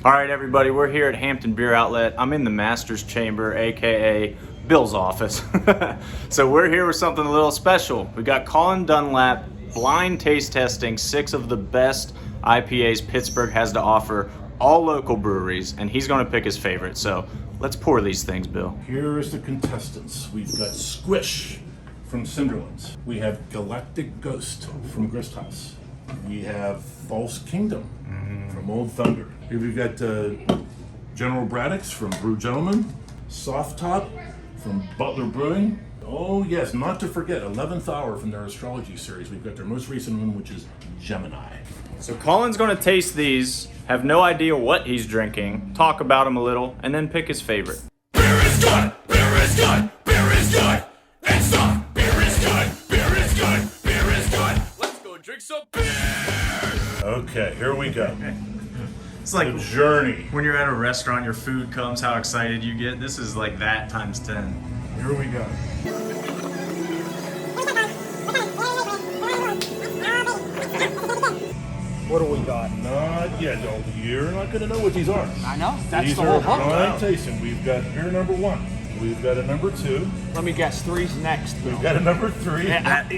All right, everybody, we're here at Hampton Beer Outlet. I'm in the master's chamber, aka Bill's office. So we're here with something a little special. We got Colin Dunlap blind taste testing 6 of the best IPAs Pittsburgh has to offer, all local breweries, and he's going to pick his favorite. So let's pour these things, Bill. Here is the contestants. We've got Squish from Cinderlands. We have Galactic Ghost from Grist House. We have False Kingdom from Old Thunder. Here we've got General Braddock's from Brew Gentleman. Soft Top from Butler Brewing. Oh yes, not to forget 11th Hour from their astrology series. We've got their most recent one, which is Gemini. So Colin's going to taste these, have no idea what he's drinking, talk about them a little, and then pick his favorite. Beer is good, beer is good, beer is good, and some beer is good, beer is good, beer is good. Let's go drink some beer. Okay, here we go. It's like The journey. when you're at a restaurant, your food comes, how excited you get. This is like that times 10. Here we go. What do we got? Not yet, though. You're not going to know what these are. I know. That's These the are whole hook. blind tasting. We've got beer number 1. We've got a number 2. Let me guess. 3's next. We've got a number 3.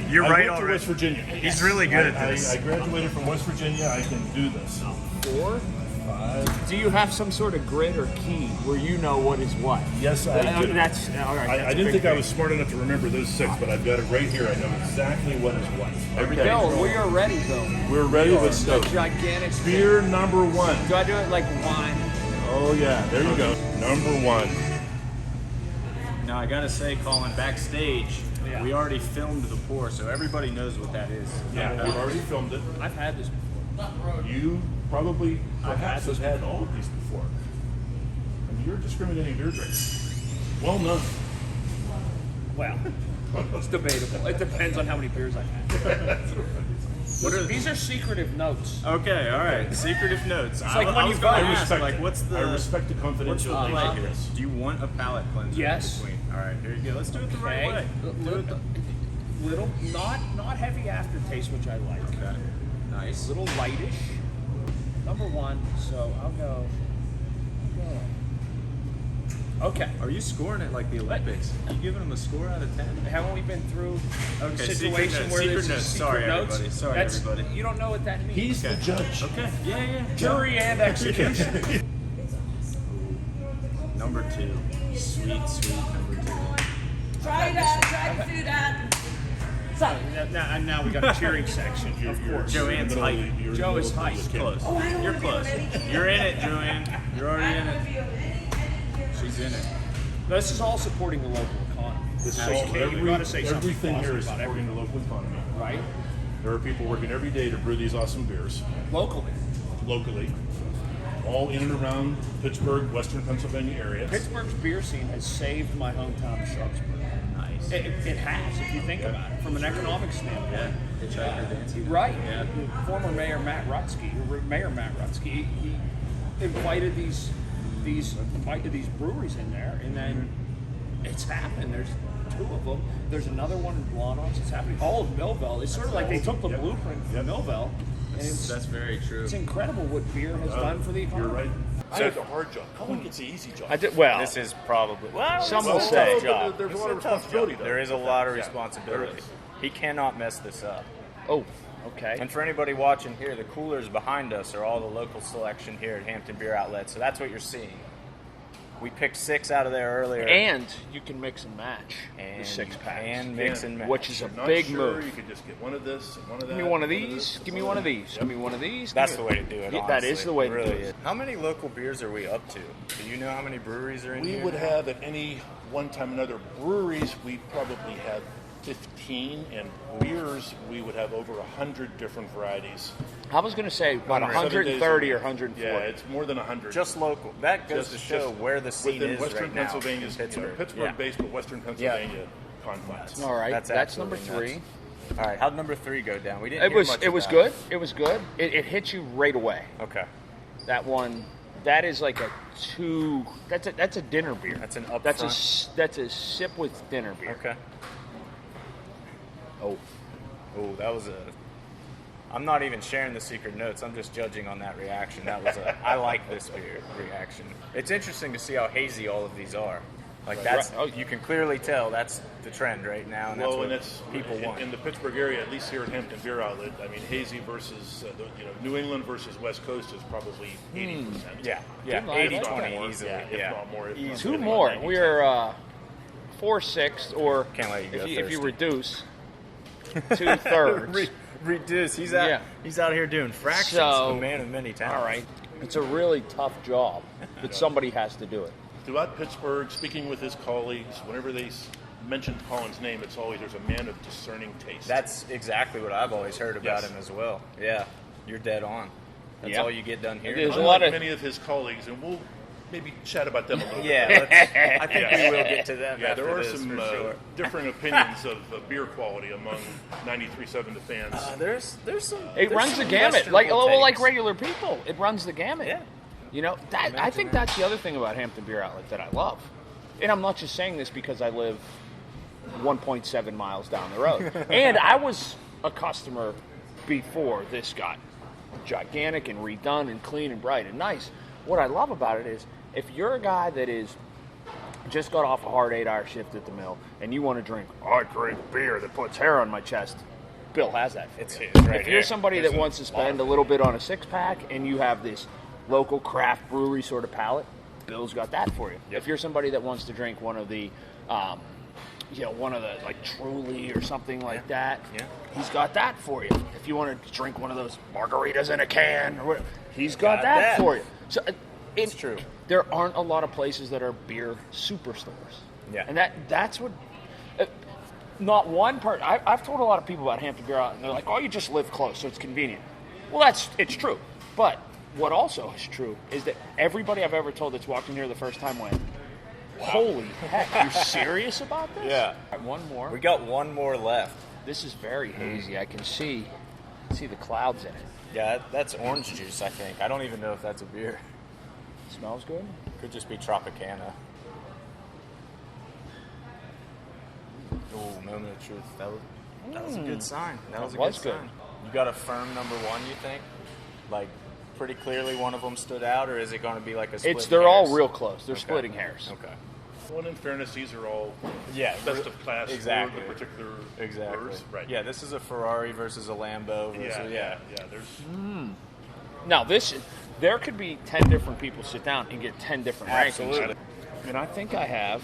You're I right went to already. West Virginia. He's really good at this. I graduated from West Virginia. I can do this. 4, 5. Do you have some sort of grid or key where you know what is what? Yes, I do. That's all right. I didn't think I was smart enough to remember those 6, but I've got it right here. I know exactly what is what. Bill, we are ready, Bill. We're ready. Let's go. Gigantic Beer number 1. Do I do it like wine? Oh yeah, there you go. Number 1. Now I gotta say, Colin, backstage, Yeah. we already filmed the pour, so everybody knows what that is. Yeah, we've already filmed it. I've had this before. You probably perhaps had have had all of these before. And you're discriminating beer drinks. Well known. Well, it's debatable. It depends on how many beers I've had. These are secretive notes. Okay, all right. Secretive notes. It's like when you buy- I respect like, it. what's the I respect the confidential what's the nature play of here? this. Do you want a palate cleanser? Yes. In between? All right, here you go. Let's do it the right way. Little, not heavy aftertaste, which I like. Okay. Nice. Little lightish. Number 1, so I'll go. Okay. Are you scoring it like the Olympics? Are you giving them a score out of 10? Haven't we been through a Okay, secret situation notes, where secret there's notes. secret Sorry, notes? everybody. Sorry, That's- everybody. You don't know what that means. He's the judge. Okay. Yeah. Jury and execution. Number 2. Sweet number 2. Try to do that. Now we got a cheering section, of course. Joanne's hype. Joe is hype. Close. You're close. You're in it, Joanne. You're already in it. She's in it. This is all supporting the local economy. This is Now, all, you gotta say something everything here is positive about supporting the local economy. right? There are people working every day to brew these awesome beers Locally. locally, all in and around Pittsburgh, Western Pennsylvania area. Pittsburgh's beer scene has saved my hometown of Sharpsburg. Nice. It has, if you think about it, from an economic standpoint. Right. Yeah. Former Mayor Matt Rutsky, he invited these breweries in there, and then it's happened. There's 2 of them. There's another one in Blanos. It's happening all of Millville. It's sort of like they took the blueprint from Millville, and That's very true. it's incredible what beer has done for the economy. You're right. I had the hard job. Colin gets the easy job. I did well. This is probably Some it's will a say. tough job. There's a It's lot of tough responsibility, job. though. There is a lot of Yeah, responsibility. there is. He cannot mess this up. Oh, okay. And for anybody watching here, the coolers behind us are all the local selection here at Hampton Beer Outlet. So that's what you're seeing. We picked 6 out of there earlier. And you can mix and match And the 6 packs. and mix and match. Which is a If you're not big sure, move. You could just get one of this and one of that. Give me one of and these. this. Give me one of these. Give me one of these. That's the way to do it. Yeah, that is honestly. the way It to really do it. is. How many local beers are we up to? Do you know how many breweries are in We here? would have at any one time or another breweries, we probably have 15, and beers, we would have over 100 different varieties. I was going to say about 7 days 130 a or week. 140. Yeah, it's more than 100. just local. That goes Just- to show just where the scene within is Western right now. Pennsylvania, in Pittsburgh. Pittsburgh-based, but Western Pennsylvania confines. All right, that's number absolutely 3. All right, how'd number 3 go down? We didn't. It hear was much it was about good. It was good. It hit you right away. Okay, That one, that is like a 2. That's a dinner beer. That's an up That's front. that's a sip with dinner beer. okay. Oh, Oh, that was a I'm not even sharing the secret notes. I'm just judging on that reaction. That was a I like this beer reaction. It's interesting to see how hazy all of these are. Like that's you can clearly tell that's the trend right now, and that's what people want. In the Pittsburgh area, at least here at Hampton Beer Outlet, I mean, hazy versus New England versus West Coast is probably 80%. Yeah, 80-20 easily. If not more. Two more. We're 4/6, or Can't let you go if you thirsty. reduce 2/3. Reduce. He's out. He's out here doing fractions. So, the man of many talents. All right, it's a really tough job, but somebody has to do it. Throughout Pittsburgh, speaking with his colleagues, whenever they mention Colin's name, it's always there's a man of discerning taste. That's exactly what I've always heard about Yes. him as well. Yeah, you're dead on. That's all you get done here. There's a Unlike lot of many of his colleagues, and we'll maybe chat about them a little bit. Yeah, I think we will get to them. Yeah, after there are this, some for sure. different opinions of beer quality among 93.7 The Fans. There's some. It runs the gamut, like regular people. It runs the gamut. Yeah. You know, I think that's the other thing about Hampton Beer Outlet that I love. And I'm not just saying this because I live 1.7 miles down the road. And I was a customer before this got gigantic and redone and clean and bright and nice. What I love about it is if you're a guy that is just got off a hard 8-hour shift at the mill and you want to drink, I drink beer that puts hair on my chest, Bill has that for you. right If you're here. somebody that wants to spend a little bit on a 6-pack and you have this local craft brewery sort of palate, Bill's got that for you. If you're somebody that wants to drink one of the, one of the like Truly or something like that, he's got that for you. If you want to drink one of those margaritas in a can, or whatever, he's got that for you. So It's true. There aren't a lot of places that are beer superstores. Yeah. And that's what. Not one part. I've told a lot of people about Hampton Beer Outlet, and they're like, "Oh, you just live close, so it's convenient." Well, it's true. But what also is true is that everybody I've ever told that's walked in here the first time went, "Holy heck, you're serious about this?" Yeah. All right, one more. We got one more left. This is very hazy. I can see the clouds in it. Yeah, that's orange juice, I think. I don't even know if that's a beer. Smells good. Could just be Tropicana. Oh, moment of truth. That was a good sign. That was a good good. sign. You got a firm number one, you think? Like, pretty clearly one of them stood out, or is it going to be like a split? They're all real close. They're splitting hairs. Okay. Well, in fairness, these are all best of class exactly. for the particular Exactly. brewers. Right. Yeah, this is a Ferrari versus a Lambo. Versus, There's Now, there could be 10 different people sit down and get 10 different Absolutely. rankings. And I think I have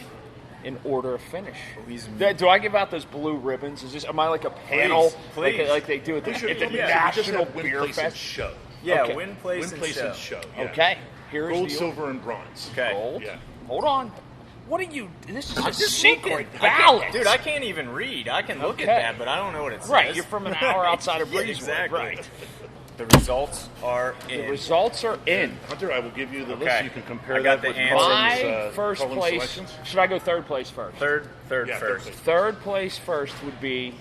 an order of finish. Please. Do I give out those blue ribbons? Am I like a panel? Please. Like they do at the We should just National have win, Beer place, and Fest? show. Yeah, Okay. win, place, Win, place, and show. Yeah. Okay. Here's Gold, the silver, and bronze. Okay. gold. Yeah. Hold on. What are you? This is a just secret looking. ballot. Dude, I can't even read. I can look Okay. at that, but I don't know what it says. Right, you're from an hour outside of Yeah, Breezewood. exactly. Right. The results are in. The results are in. Hunter, I will give you the list. Okay. You can compare I got that the with answer. Colin's, My first Colin's place. selections. Should I go third place first? Third Yeah, third first. place. Third place first would be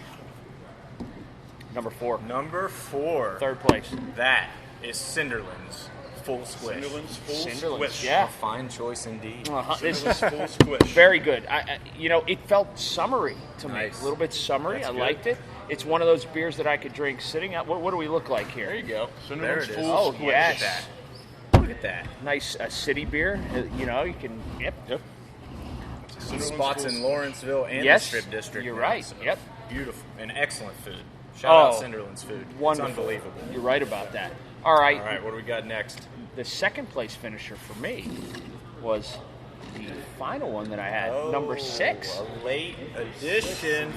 number 4. Number 4. Third place. That is Cinderland's Full Squish. Cinderland's full Cinderland's, squish. yeah. A fine choice indeed. This Cinderland's is full squish. very good. It felt summery to me. Nice. A little bit summery. That's I good. liked it. It's one of those beers that I could drink sitting out. What do we look like here? There you go. There Cinderland's it is. full Oh, squish. yes. Look at that. Look at that. Nice city beer. You can. Yep. Cinderland's Spots full in Lawrenceville and Yes, the Strip District. you're now, right. so Yep. Beautiful and excellent food. Shout out Oh, Cinderland's food. Wonderful. It's unbelievable. You're right about that. All right. All right, what do we got next? The second place finisher for me was the final one that I had, number 6. A late edition.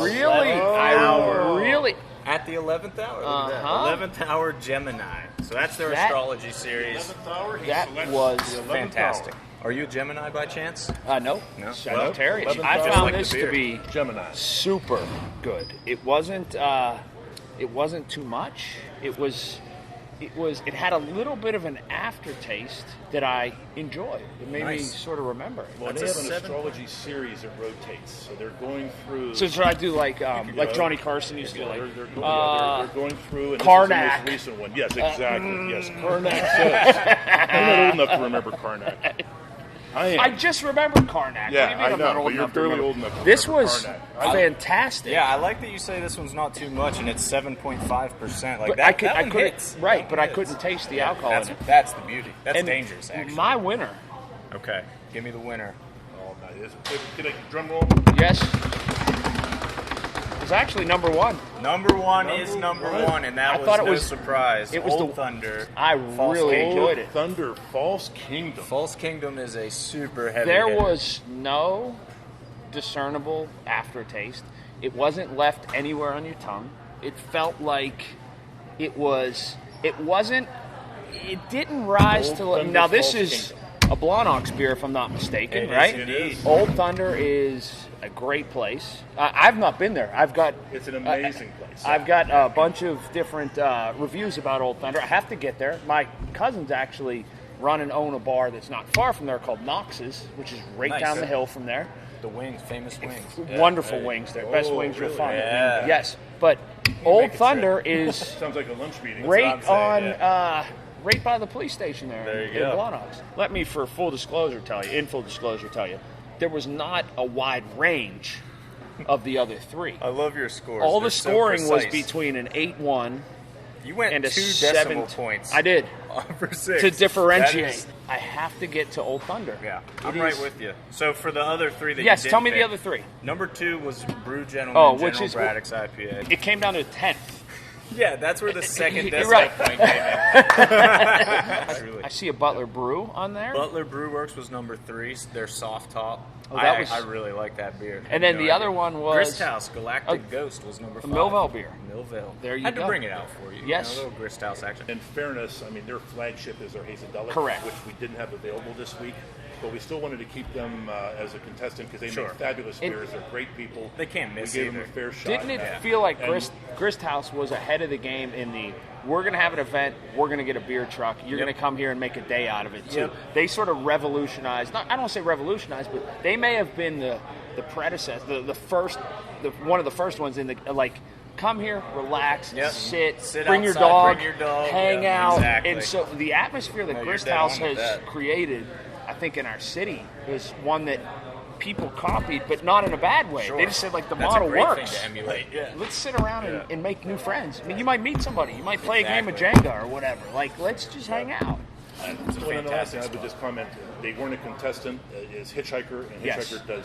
Really. At the 11th hour. Look at that. Uh-huh. 11th hour Gemini. So that's their That- astrology series. 11th hour, he That selects was the 11th Fantastic. hour. Are you a Gemini by chance? No. No? Sagittarius. Well, I 11th found like the this to beer. be Gemini. super good. It wasn't too much. It had a little bit of an aftertaste that I enjoyed. It made me Nice. sort of remember it. Well, That's they a have an 7. astrology series that rotates, so they're going through. So should I do like Johnny Carson used to do, they're, like they're, going, they're going through, and Karnak. this is the most recent one. Yes, exactly. Yes, Karnak says. I'm not old enough to remember Karnak. I am. I just remembered Karnak. Yeah, What do you mean I I'm know, not old but you're enough to barely remember? old enough to This remember was Karnak. fantastic. Yeah, I like that you say this one's not too much, and it's 7.5%. Like But that, I that one couldn't, hits. right? That But one I couldn't hits. taste the alcohol in it. That's the beauty. That's And dangerous, actually. My winner, Okay, give me the winner. Oh, nice. Can I drum roll? yes, was actually number one. Number one is number one, and that I was thought it no was- surprise. it was Old the- Thunder. I False really Kingdom. enjoyed it. Thunder False Kingdom. False Kingdom is a super heavy. There hitter. was no discernible aftertaste. It wasn't left anywhere on your tongue. It felt like it was. It wasn't. It didn't rise Old to. Thunder Now this False is Kingdom. a Blanox beer, if I'm not mistaken, It is right? indeed. Old Thunder is a great place. I've not been there. I've got. It's an amazing place. I've got a bunch of different reviews about Old Thunder. I have to get there. My cousins actually run and own a bar that's not far from there called Knox's, which is right Nice. down the hill from there. the wings, famous wings. Wonderful wings there. Best Oh, wings you'll really? find. Yeah. Yes, but Old make a Thunder is Sounds like a lunch meeting. right what I'm saying, on, right by the police station there, There in you go. Blanox. Let me, for full disclosure, tell you, there was not a wide range of the other three. I love your scores. All They're the so scoring was precise. between an 8-1 You went and a 2 7. decimal points. I did. For 6. To differentiate. That is- I have to get to Old Thunder. yeah, It I'm is- right with you. So for the other 3 that Yes, you tell didn't me the pick, other 3. Number 2 was Brew Gentleman, Oh, which General is- Braddock's IPA. It came down to 10th. Yeah, that's where the second You're decimal right. point came in. Truly. I see a Butler Brew on there. Butler Brew Works was number 3. Their soft top. Oh, that was- I really like that beer. And then No the idea. other one was Grist House Galactic Oh, Ghost was number 5. Millville beer. Millville. There you Had go. to bring it out for you. Yes. You know, a little Grist House action. In fairness, I mean, their flagship is their Hazendelic, Correct. which we didn't have available this week. But we still wanted to keep them as a contestant because they Sure. make fabulous It- beers. They're great people. They can't miss We gave either. them a fair shot. Didn't it Yeah. feel like And- Grist House was ahead of the game in the we're going to have an event, we're going to get a beer truck, you're Yep. going to come here and make a day out of it too. Yep. They sort of revolutionized, I don't want to say revolutionized, but they may have been the predecessor, the first, one of the first ones in the, like, come here, relax, Yep. sit, Bring your dog, your dog, hang yeah, out. exactly. And so the atmosphere that No, you're Grist dead House on with has that. created, I think, in our city is one that people copied, but not in a bad way. Sure. They just said, like, the That's model a great works. thing to emulate. Yeah. Let's sit around Yeah. and make new friends. I mean, you might meet somebody. You might play a game of Jenga or whatever. Like, let's just hang out. It's a Well, and the last thing fantastic I would spot. just comment, they weren't a contestant, is Hitchhiker, and Yes. Hitchhiker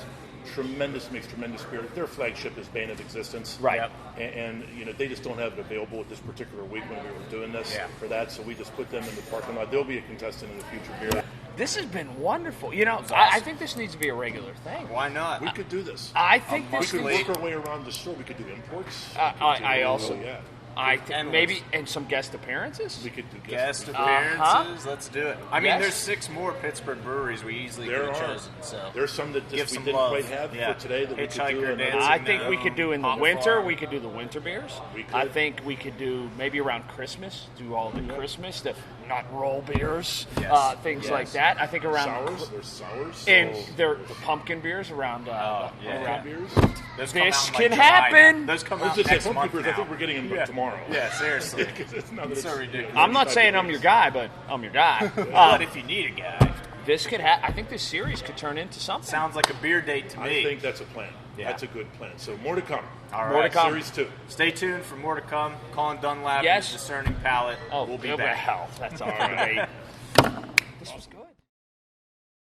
makes tremendous beer. Their flagship is Bane of Existence. Right. Yep. And you know, they just don't have it available at this particular week when we were doing this Yeah. for that, so we just put them in the parking lot. They'll be a contestant in the future beer. This has been wonderful. You know, was I awesome. think this needs to be a regular thing. Why not? We could do this. I think We this could needs work our way around the store. We could do imports. I also- yeah. I think Endless. maybe and some guest appearances. We could do Guest guest appearances. Let's do it. I mean, Yes. there's 6 more Pittsburgh breweries we easily could There have are. chosen. So There's some that Give just we some didn't love. quite have Yeah. for today that we could do. Hitchhiker and Dancing I think we could do in the Hop winter. Farm. We could do the winter beers. We could. I think we could do maybe around Christmas. Do all the Christmas, the nut roll beers, Yes. things Yes. like that. I think around sours. There's sours. and so the pumpkin beers around. yeah. pumpkin beers. Those come This out in, like, can July happen. now. Those come I was out just saying, next pumpkin month beers. now. I think we're getting them sertomorrow. Yeah, seriously. It's not that It's so it's- ridiculous. I'm not it's saying I'm days. your guy, but I'm your guy. But if you need a guy, This could I think this series could turn into something. sounds like a beer date to me. I think that's a plan. Yeah. That's a good plan. So more to come. All More to right. come. Series 2. Stay tuned for more to come. Colin Dunlap, Yes. his discerning palate. Oh, we'll be good back. hell. That's all right. This was good.